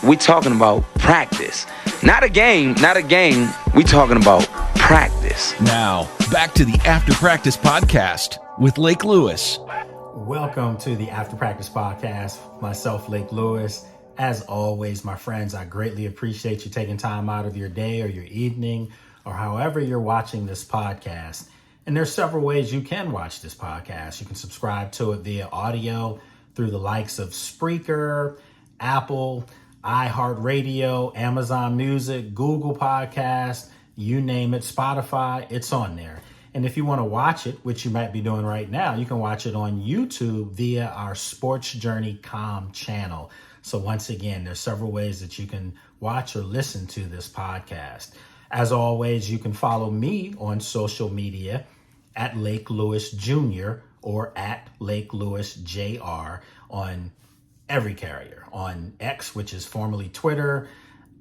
we talking about practice. Not a game. We talking about practice. Now, back to the After Practice Podcast with Lake Lewis. Welcome to the After Practice Podcast. Myself, Lake Lewis. As always, my friends, I greatly appreciate you taking time out of your day or your evening or however you're watching this podcast. And there's several ways you can watch this podcast. You can subscribe to it via audio through the likes of Spreaker, Apple, iHeartRadio, Amazon Music, Google Podcast, you name it, Spotify, it's on there. And if you want to watch it, which you might be doing right now, you can watch it on YouTube via our Sports Journey Com channel. So once again, there's several ways that you can watch or listen to this podcast. As always, you can follow me on social media at Lake Lewis Jr. or at Lake Lewis Jr. on every carrier, on X, which is formerly Twitter,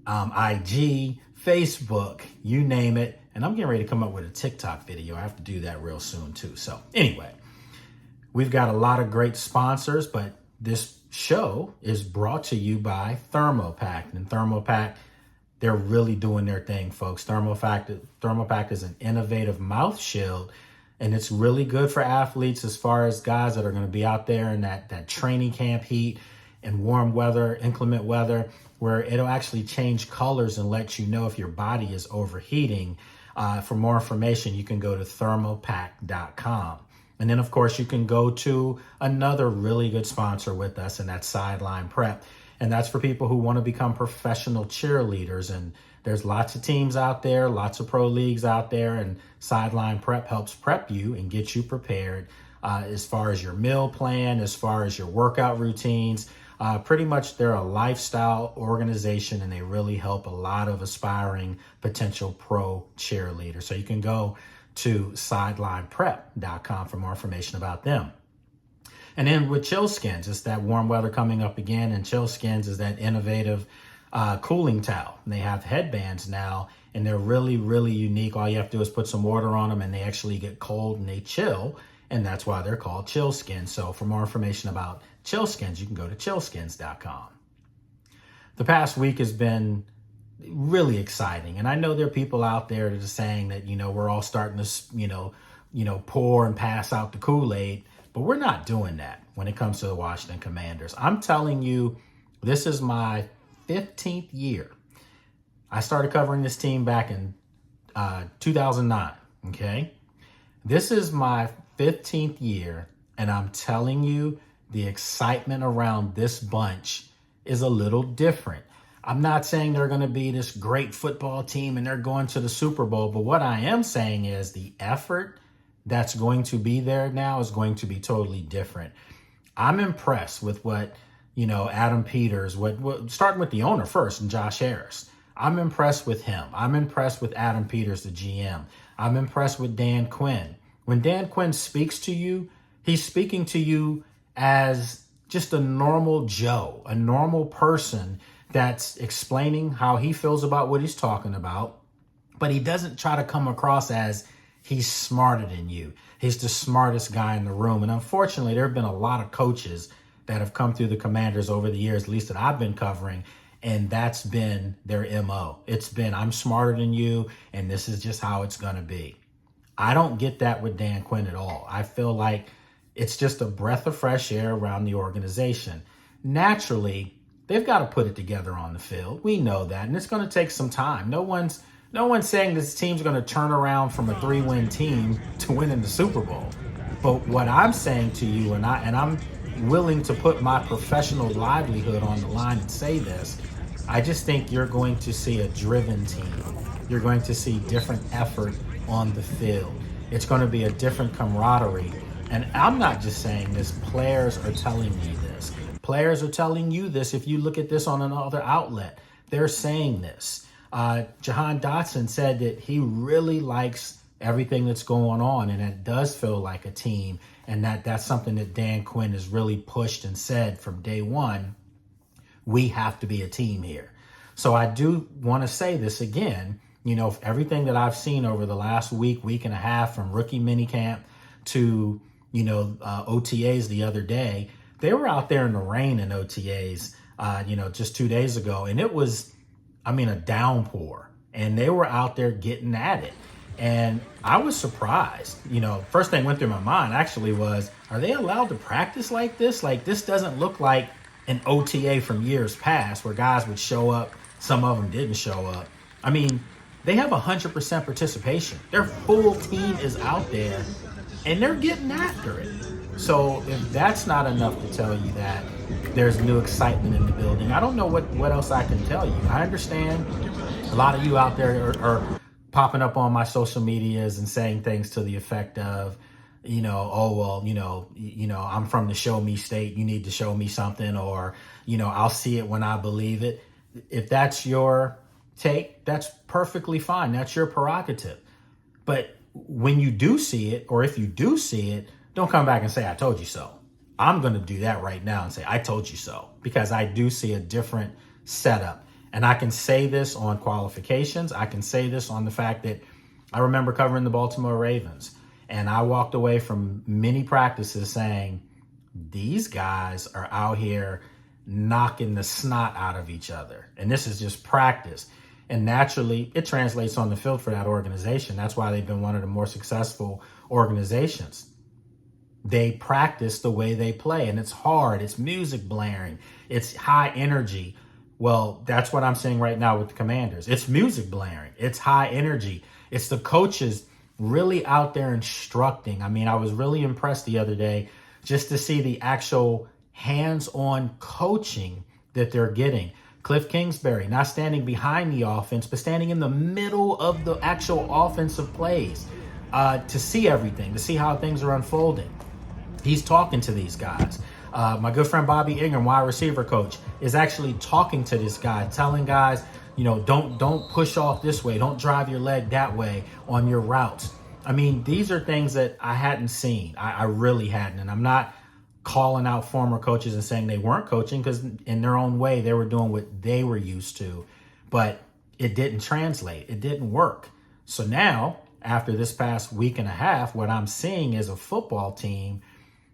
IG, Facebook, you name it. And I'm getting ready to come up with a TikTok video. I have to do that real soon too. So anyway, we've got a lot of great sponsors, but this show is brought to you by Thermopack. And Thermopack, they're really doing their thing, folks. Thermopack is an innovative mouth shield, and it's really good for athletes as far as guys that are going to be out there in that training camp heat and warm weather, inclement weather, where it'll actually change colors and let you know if your body is overheating. For more information, you can go to thermopack.com. And then, of course, you can go to another really good sponsor with us, and that's Sideline Prep. And that's for people who want to become professional cheerleaders. And there's lots of teams out there, lots of pro leagues out there, and Sideline Prep helps prep you and get you prepared as far as your meal plan, as far as your workout routines. Pretty much they're a lifestyle organization, and they really help a lot of aspiring potential pro cheerleaders. So you can go to sidelineprep.com for more information about them. And then with Chill Skins, it's that warm weather coming up again, and Chill Skins is that innovative cooling towel. And they have headbands now, and they're really, really unique. All you have to do is put some water on them, and they actually get cold and they chill, and that's why they're called Chill Skins. So for more information about Chill Skins, you can go to chillskins.com. The past week has been really exciting, and I know there are people out there that are saying that, we're all starting to, pour and pass out the Kool-Aid. But we're not doing that when it comes to the Washington Commanders. I'm telling you, this is my 15th year. I started covering this team back in 2009, okay? This is my 15th year, and I'm telling you, the excitement around this bunch is a little different. I'm not saying they're going to be this great football team and they're going to the Super Bowl, but what I am saying is the effort that's going to be there now is going to be totally different. I'm impressed with what, Adam Peters, starting with the owner first, and Josh Harris. I'm impressed with him. I'm impressed with Adam Peters, the GM. I'm impressed with Dan Quinn. When Dan Quinn speaks to you, he's speaking to you as just a normal Joe, a normal person that's explaining how he feels about what he's talking about, but he doesn't try to come across as he's smarter than you. He's the smartest guy in the room. And unfortunately, there have been a lot of coaches that have come through the Commanders over the years, at least that I've been covering, and that's been their MO. It's been, I'm smarter than you, and this is just how it's going to be. I don't get that with Dan Quinn at all. I feel like it's just a breath of fresh air around the organization. Naturally, they've got to put it together on the field. We know that, and it's going to take some time. No one's saying this team's going to turn around from a 3-win team to winning the Super Bowl. But what I'm saying to you, and I'm willing to put my professional livelihood on the line and say this, I just think you're going to see a driven team. You're going to see different effort on the field. It's going to be a different camaraderie. And I'm not just saying this. Players are telling me this. Players are telling you this. If you look at this on another outlet, they're saying this. Jahan Dotson said that he really likes everything that's going on, and it does feel like a team, and that's something that Dan Quinn has really pushed and said from day one. We have to be a team here. So I do want to say this again, everything that I've seen over the last week and a half, from rookie minicamp to, OTAs the other day, they were out there in the rain in OTAs just 2 days ago. And it was, a downpour. And they were out there getting at it. And I was surprised. First thing went through my mind actually was, are they allowed to practice like this? Like, this doesn't look like an OTA from years past where guys would show up. Some of them didn't show up. They have 100% participation. Their full team is out there and they're getting after it. So if that's not enough to tell you that there's new excitement in the building, I don't know what else I can tell you. I understand a lot of you out there are popping up on my social medias and saying things to the effect of, I'm from the show me state. You need to show me something, or, I'll see it when I believe it. If that's your take, that's perfectly fine. That's your prerogative. But when you do see it, or if you do see it, don't come back and say, I told you so. I'm going to do that right now and say, I told you so, because I do see a different setup. And I can say this on qualifications. I can say this on the fact that I remember covering the Baltimore Ravens, and I walked away from many practices saying, these guys are out here knocking the snot out of each other. And this is just practice. And naturally, it translates on the field for that organization. That's why they've been one of the more successful organizations. They practice the way they play, and it's hard. It's music blaring. It's high energy. Well, that's what I'm seeing right now with the Commanders. It's music blaring. It's high energy. It's the coaches really out there instructing. I was really impressed the other day just to see the actual hands-on coaching that they're getting. Cliff Kingsbury not standing behind the offense, but standing in the middle of the actual offensive plays to see everything, to see how things are unfolding. He's talking to these guys. My good friend Bobby Ingram, wide receiver coach, is actually talking to this guy, telling guys, don't push off this way. Don't drive your leg that way on your routes. These are things that I hadn't seen. I really hadn't. And I'm not calling out former coaches and saying they weren't coaching, because in their own way, they were doing what they were used to. But it didn't translate. It didn't work. So now, after this past week and a half, what I'm seeing is a football team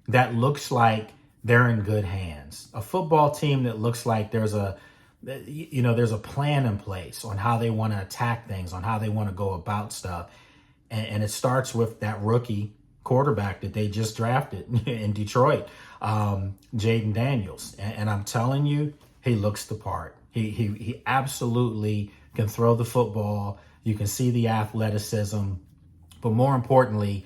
that looks like they're in good hands. A football team that looks like there's a plan in place on how they want to attack things, on how they want to go about stuff. And it starts with that rookie quarterback that they just drafted in Detroit, Jaden Daniels. And I'm telling you, he looks the part. He absolutely can throw the football. You can see the athleticism. But more importantly,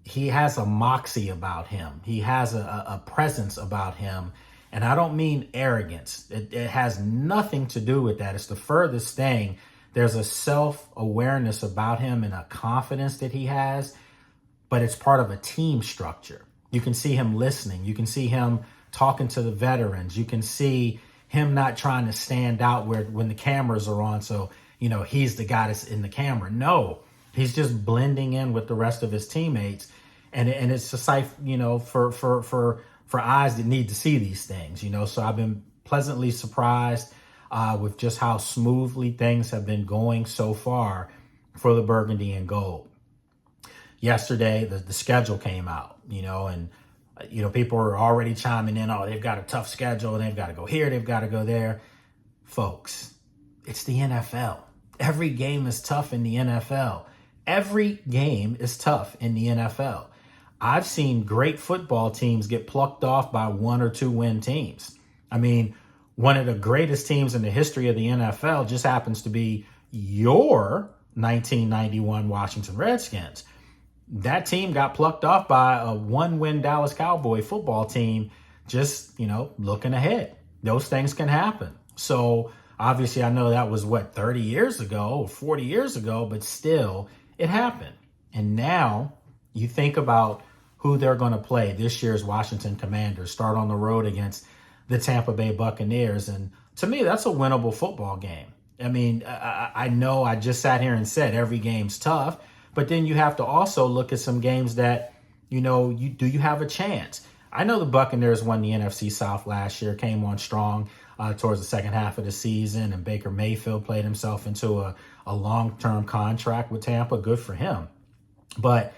he has a moxie about him. He has a presence about him. And I don't mean arrogance. It has nothing to do with that. It's the furthest thing. There's a self-awareness about him and a confidence that he has, but it's part of a team structure. You can see him listening. You can see him talking to the veterans. You can see him not trying to stand out when the cameras are on. So, he's the guy that's in the camera. No, he's just blending in with the rest of his teammates. And it's a sight, for eyes that need to see these things, So I've been pleasantly surprised with just how smoothly things have been going so far for the Burgundy and Gold. Yesterday, the schedule came out, and people are already chiming in, oh, they've got a tough schedule, they've got to go here, they've got to go there. Folks, it's the NFL. Every game is tough in the NFL. Every game is tough in the NFL. I've seen great football teams get plucked off by 1 or 2 win teams. One of the greatest teams in the history of the NFL just happens to be your 1991 Washington Redskins. That team got plucked off by a 1-win Dallas Cowboy football team just, looking ahead. Those things can happen. So obviously I know that was 30 years ago or 40 years ago, but still it happened. And now you think about who they're going to play. This year's Washington Commanders start on the road against the Tampa Bay Buccaneers. And to me, that's a winnable football game. I know I just sat here and said every game's tough, but then you have to also look at some games that, you have a chance. I know the Buccaneers won the NFC South last year, came on strong towards the second half of the season, and Baker Mayfield played himself into a long-term contract with Tampa. Good for him. But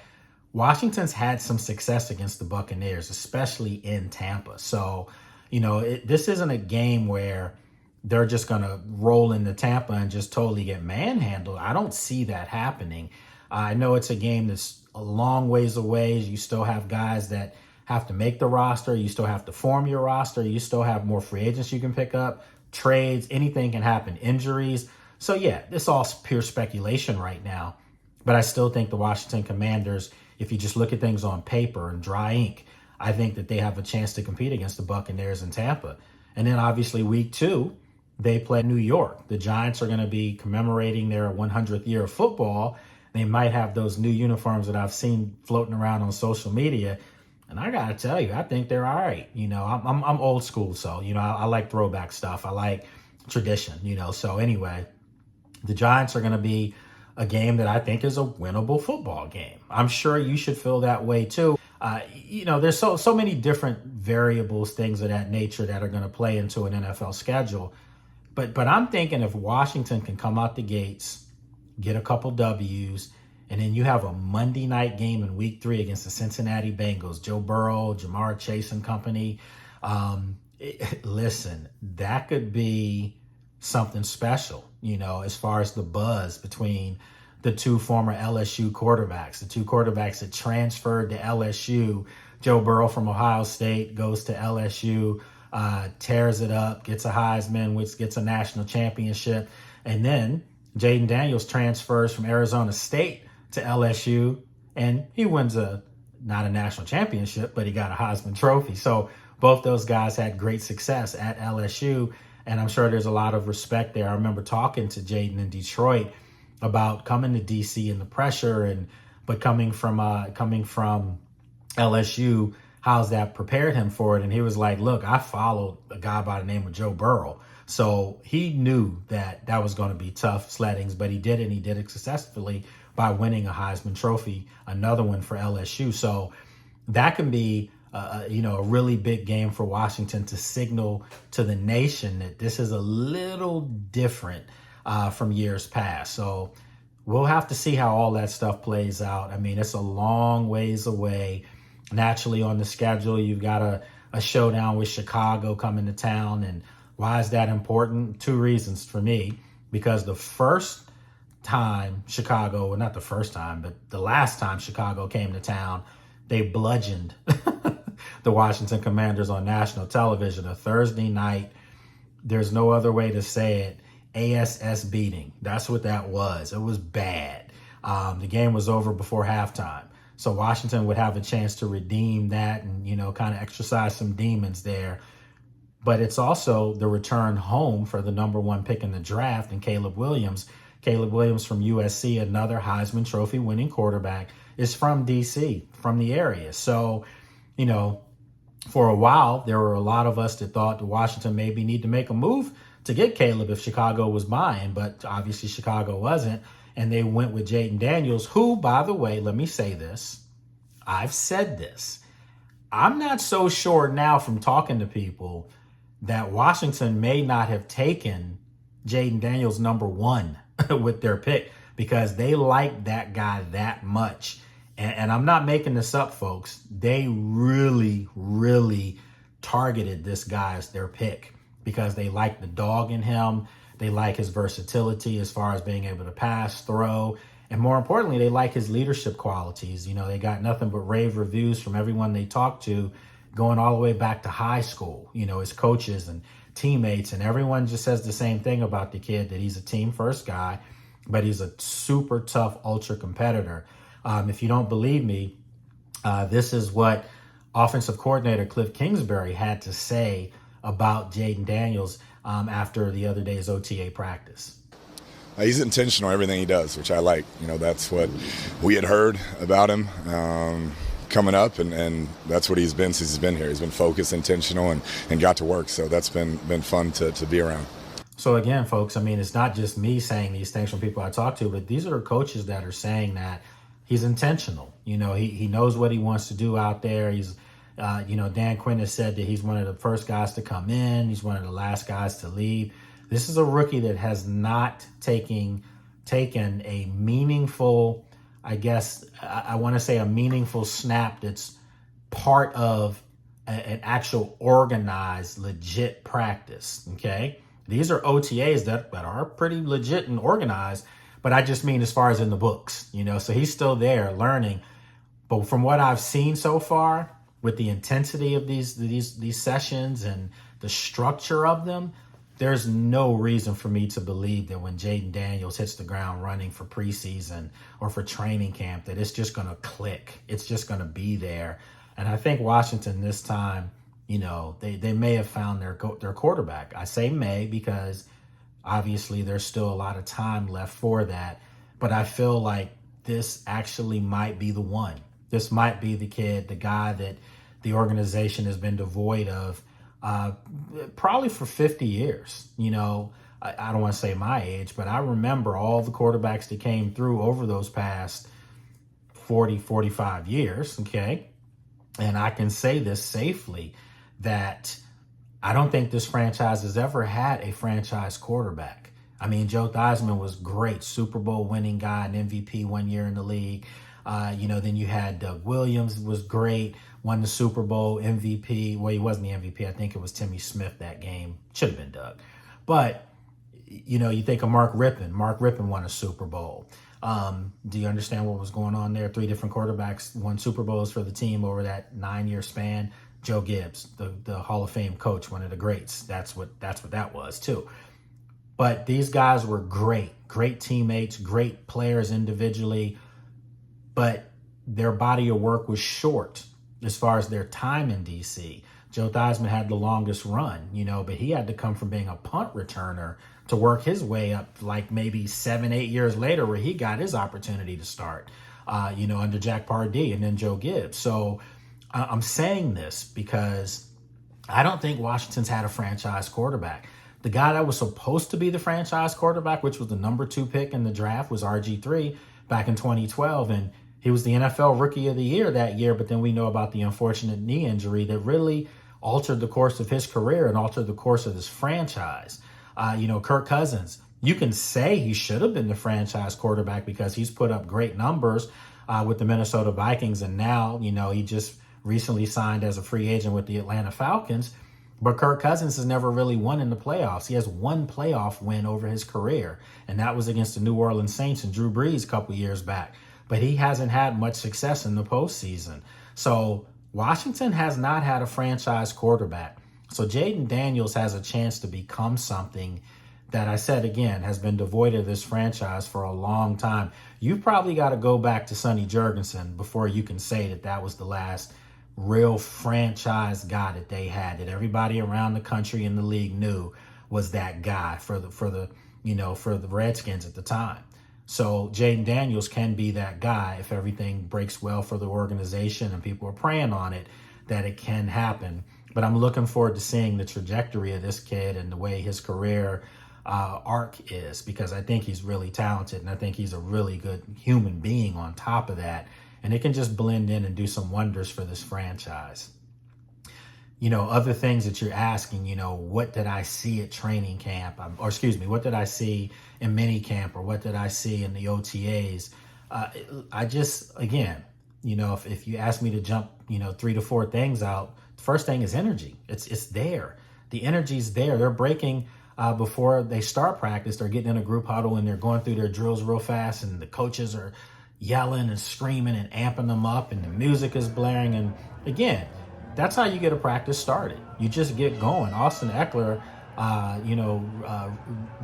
Washington's had some success against the Buccaneers, especially in Tampa. So, This isn't a game where they're just going to roll into Tampa and just totally get manhandled. I don't see that happening. I know it's a game that's a long ways away. You still have guys that have to make the roster. You still have to form your roster. You still have more free agents you can pick up, trades, anything can happen, injuries. So yeah, it's all pure speculation right now. But I still think the Washington Commanders, if you just look at things on paper and dry ink, I think that they have a chance to compete against the Buccaneers in Tampa. And then obviously week 2, they play New York. The Giants are going to be commemorating their 100th year of football. They might have those new uniforms that I've seen floating around on social media. And I got to tell you, I think they're all right. I'm old school. So, I like throwback stuff. I like tradition, So anyway, the Giants are going to be a game that I think is a winnable football game. I'm sure you should feel that way too. There's so many different variables, things of that nature that are going to play into an NFL schedule. But I'm thinking if Washington can come out the gates, get a couple W's, and then you have a Monday night game in week 3 against the Cincinnati Bengals, Joe Burrow, Jamar Chase and company. Listen, that could be something special, as far as the buzz between the two former LSU quarterbacks, the two quarterbacks that transferred to LSU. Joe Burrow from Ohio State goes to LSU, tears it up, gets a Heisman, which gets a national championship. And then Jaden Daniels transfers from Arizona State to LSU, and he wins not a national championship, but he got a Heisman Trophy. So both those guys had great success at LSU, and I'm sure there's a lot of respect there. I remember talking to Jaden in Detroit about coming to DC and the pressure, but coming from LSU, how's that prepared him for it? And he was like, look, I followed a guy by the name of Joe Burrow. So he knew that was going to be tough sleddings, but he did it, and he did it successfully by winning a Heisman Trophy, another one for LSU. So that can be a really big game for Washington to signal to the nation that this is a little different from years past. So we'll have to see how all that stuff plays out. I mean, it's a long ways away. Naturally, on the schedule, you've got a showdown with Chicago coming to town. And why is that important? 2 reasons for me. Because the first time Chicago, well, not the first time, but the last time Chicago came to town, they bludgeoned the Washington Commanders on national television, a Thursday night. There's no other way to say it. ASS beating. That's what that was. It was bad. The game was over before halftime. So Washington would have a chance to redeem that and, kind of exercise some demons there. But it's also the return home for the number 1 pick in the draft, and Caleb Williams. Caleb Williams from USC, another Heisman Trophy winning quarterback, is from DC, from the area. So, for a while, there were a lot of us that thought that Washington maybe need to make a move to get Caleb if Chicago was buying, but obviously Chicago wasn't. And they went with Jaden Daniels, who, by the way, let me say this. I've said this. I'm not so sure now from talking to people that Washington may not have taken Jaden Daniels number 1 with their pick because they like that guy that much. And I'm not making this up, folks. They really, really targeted this guy as their pick because they like the dog in him. They like his versatility as far as being able to pass, throw, and more importantly, they like his leadership qualities. They got nothing but rave reviews from everyone they talked to going all the way back to high school, his coaches and teammates, and everyone just says the same thing about the kid, that he's a team first guy, but he's a super tough, ultra competitor. If you don't believe me, this is what offensive coordinator Cliff Kingsbury had to say about Jaden Daniels after the other day's OTA practice. He's intentional in everything he does, which I like. That's what we had heard about him coming up, and that's what he's been since he's been here. He's been focused, intentional, and got to work. So that's been fun to be around. So again, folks, I mean, it's not just me saying these things from people I talk to, but these are coaches that are saying that he's intentional. He knows what he wants to do out there. He's Dan Quinn has said that he's one of the first guys to come in. He's one of the last guys to leave. This is a rookie that has not taken a meaningful, I guess I want to say a meaningful snap that's part of an actual organized, legit practice. Okay. These are OTAs that are pretty legit and organized, but I just mean as far as in the books, so he's still there learning. But from what I've seen so far, with the intensity of these sessions and the structure of them, there's no reason for me to believe that when Jaden Daniels hits the ground running for preseason or for training camp, that it's just going to click. It's just going to be there. And I think Washington this time, they may have found their quarterback. I say may because obviously there's still a lot of time left for that. But I feel like this actually might be the one. This might be the kid, the guy that the organization has been devoid of probably for 50 years. I don't want to say my age, but I remember all the quarterbacks that came through over those past 40, 45 years, okay? And I can say this safely, that I don't think this franchise has ever had a franchise quarterback. I mean, Joe Theismann was great, Super Bowl winning guy, an MVP one year in the league. Then you had Doug Williams was great, won the Super Bowl MVP. Well, he wasn't the MVP. I think it was Timmy Smith that game. Should have been Doug. But, you think of Mark Rippon. Mark Rippon won a Super Bowl. Do you understand what was going on there? 3 different quarterbacks won Super Bowls for the team over that 9-year span. Joe Gibbs, the Hall of Fame coach, one of the greats. That's what that was too. But these guys were great teammates, great players individually, but their body of work was short as far as their time in DC. Joe Theismann had the longest run, but he had to come from being a punt returner to work his way up like maybe 7-8 years later where he got his opportunity to start, under Jack Pardee and then Joe Gibbs. So I'm saying this because I don't think Washington's had a franchise quarterback. The guy that was supposed to be the franchise quarterback, which was the number 2 pick in the draft, was RG3 back in 2012. And he was the NFL Rookie of the Year that year. But then we know about the unfortunate knee injury that really altered the course of his career and altered the course of his franchise. Kirk Cousins, you can say he should have been the franchise quarterback because he's put up great numbers with the Minnesota Vikings. And now, he just recently signed as a free agent with the Atlanta Falcons. But Kirk Cousins has never really won in the playoffs. He has one playoff win over his career, and that was against the New Orleans Saints and Drew Brees a couple years back. But he hasn't had much success in the postseason. So Washington has not had a franchise quarterback. So Jaden Daniels has a chance to become something that, I said again, has been devoid of this franchise for a long time. You've probably got to go back to Sonny Jurgensen before you can say that was the last real franchise guy that they had, that everybody around the country in the league knew was that guy for the Redskins at the time. So Jaden Daniels can be that guy if everything breaks well for the organization and people are praying on it, that it can happen. But I'm looking forward to seeing the trajectory of this kid and the way his career arc is, because I think he's really talented and I think he's a really good human being on top of that. And it can just blend in and do some wonders for this franchise. Other things that you're asking, what did I see at training camp? What did I see in mini camp, or what did I see in the OTAs? I just, again, if you ask me to jump, 3 to 4 things out, the first thing is energy. It's there. The energy's there. They're breaking before they start practice. They're getting in a group huddle and they're going through their drills real fast, and the coaches are yelling and screaming and amping them up, and the music is blaring. And again, that's how you get a practice started. You just get going. Austin Eckler,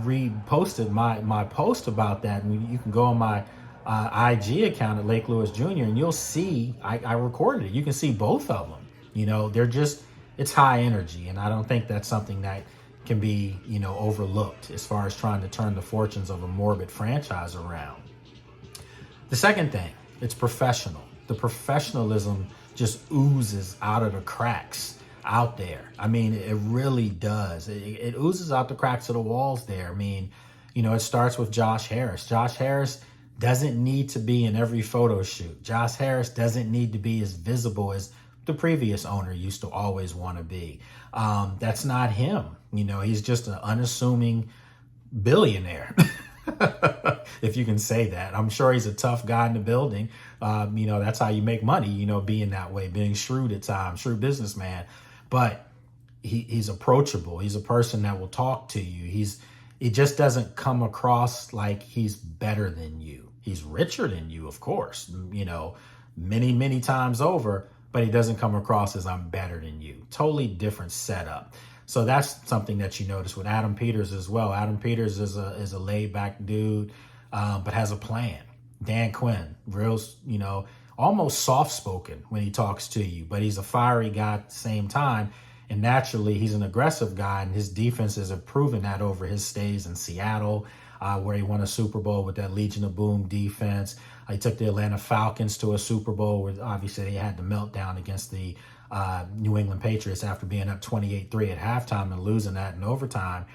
reposted my post about that. And you can go on my IG account at Lake Lewis Jr. and you'll see, I recorded it. You can see both of them. It's high energy. And I don't think that's something that can be, overlooked as far as trying to turn the fortunes of a morbid franchise around. The second thing, it's professional. The professionalism just oozes out of the cracks out there. I mean, it really does. It oozes out the cracks of the walls there. I mean, it starts with Josh Harris. Josh Harris doesn't need to be in every photo shoot. Josh Harris doesn't need to be as visible as the previous owner used to always want to be. That's not him. He's just an unassuming billionaire. if you can say that. I'm sure he's a tough guy in the building. That's how you make money, being that way, being shrewd at times, shrewd businessman. But he's approachable. He's a person that will talk to you. He just doesn't come across like he's better than you. He's richer than you, of course, many, many times over, but he doesn't come across as I'm better than you. Totally different setup. So that's something that you notice with Adam Peters as well. Adam Peters is a laid back dude, but has a plan. Dan Quinn, real, almost soft spoken when he talks to you, but he's a fiery guy at the same time. And naturally, he's an aggressive guy, and his defenses have proven that over his stays in Seattle, where he won a Super Bowl with that Legion of Boom defense. He took the Atlanta Falcons to a Super Bowl where obviously they had the meltdown against the New England Patriots after being up 28-3 at halftime and losing that in overtime.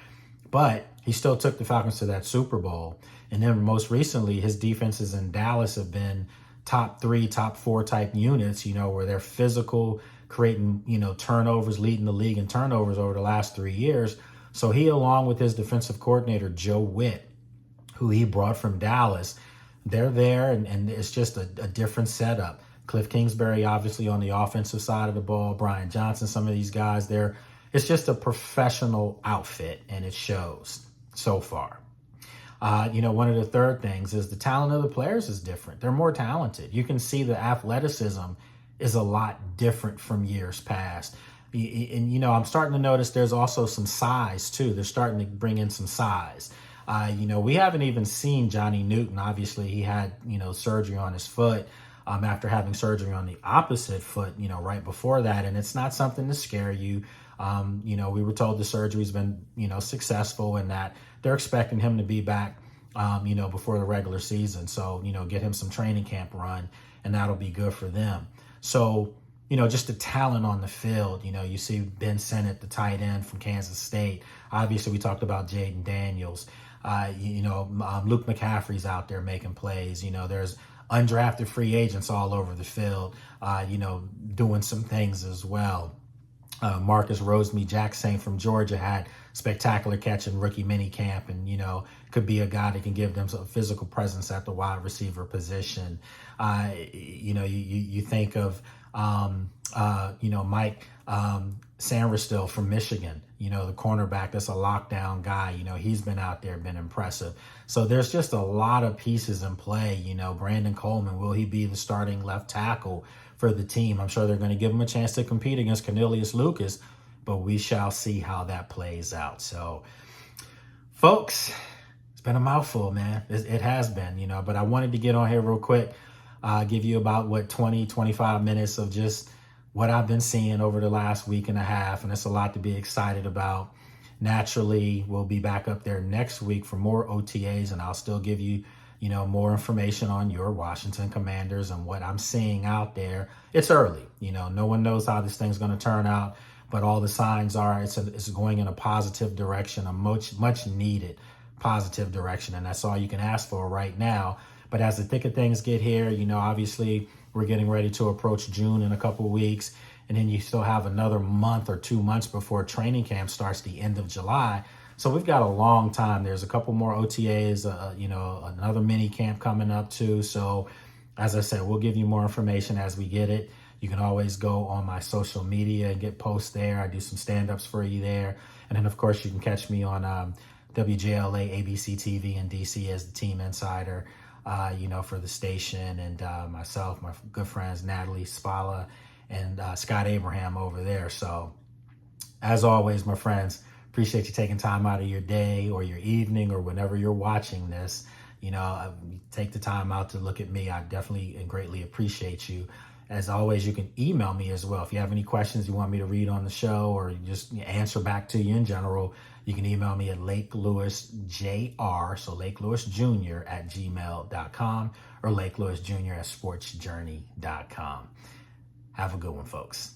But he still took the Falcons to that Super Bowl. And then most recently, his defenses in Dallas have been top 3, top 4 type units, where they're physical, creating, turnovers, leading the league in turnovers over the last 3 years. So he, along with his defensive coordinator, Joe Witt, who he brought from Dallas, they're there, and it's just a different setup. Cliff Kingsbury, obviously, on the offensive side of the ball, Brian Johnson, some of these guys there. It's just a professional outfit, and it shows so far. One of the third things is the talent of the players is different. They're more talented. You can see the athleticism is a lot different from years past. And, I'm starting to notice there's also some size, too. They're starting to bring in some size. We haven't even seen Johnny Newton. Obviously, he had, surgery on his foot after having surgery on the opposite foot, right before that. And it's not something to scare you. We were told the surgery's been, successful and that they're expecting him to be back, before the regular season. So, get him some training camp run, and that'll be good for them. So, just the talent on the field, you see Ben Sinnott, the tight end from Kansas State. Obviously, we talked about Jaden Daniels. Luke McCaffrey's out there making plays. There's undrafted free agents all over the field, doing some things as well. Marcus Rosemy-Jackson from Georgia had spectacular catch in rookie mini camp, and could be a guy that can give them some physical presence at the wide receiver position. You think of Mike Sanderstill from Michigan, the cornerback that's a lockdown guy. He's been out there, been impressive. So there's just a lot of pieces in play. Brandon Coleman, will he be the starting left tackle for the team? I'm sure they're going to give him a chance to compete against Cornelius Lucas, but we shall see how that plays out. So, folks, it's been a mouthful, man. It has been, but I wanted to get on here real quick, give you about 20, 25 minutes of just what I've been seeing over the last week and a half, and it's a lot to be excited about. Naturally, we'll be back up there next week for more OTAs, and I'll still give you, more information on your Washington Commanders and what I'm seeing out there. It's early, no one knows how this thing's going to turn out, but all the signs are it's going in a positive direction, a much needed positive direction, and that's all you can ask for right now. But as the thick of things get here, obviously we're getting ready to approach June in a couple of weeks, and then you still have another month or 2 months before training camp starts the end of July. So we've got a long time. There's a couple more OTAs, another mini camp coming up too. So as I said, we'll give you more information as we get it. You can always go on my social media and get posts there. I do some stand-ups for you there. And then, of course, you can catch me on WJLA, ABC TV in DC as the team insider, for the station, and myself, my good friends, Natalie Spala and Scott Abraham over there. So as always, my friends, appreciate you taking time out of your day or your evening or whenever you're watching this. Take the time out to look at me. I definitely and greatly appreciate you. As always, you can email me as well. If you have any questions you want me to read on the show or just answer back to you in general, you can email me at LakeLewisJr, so LakeLewisJr@gmail.com or LakeLewisJr@sportsjourney.com. Have a good one, folks.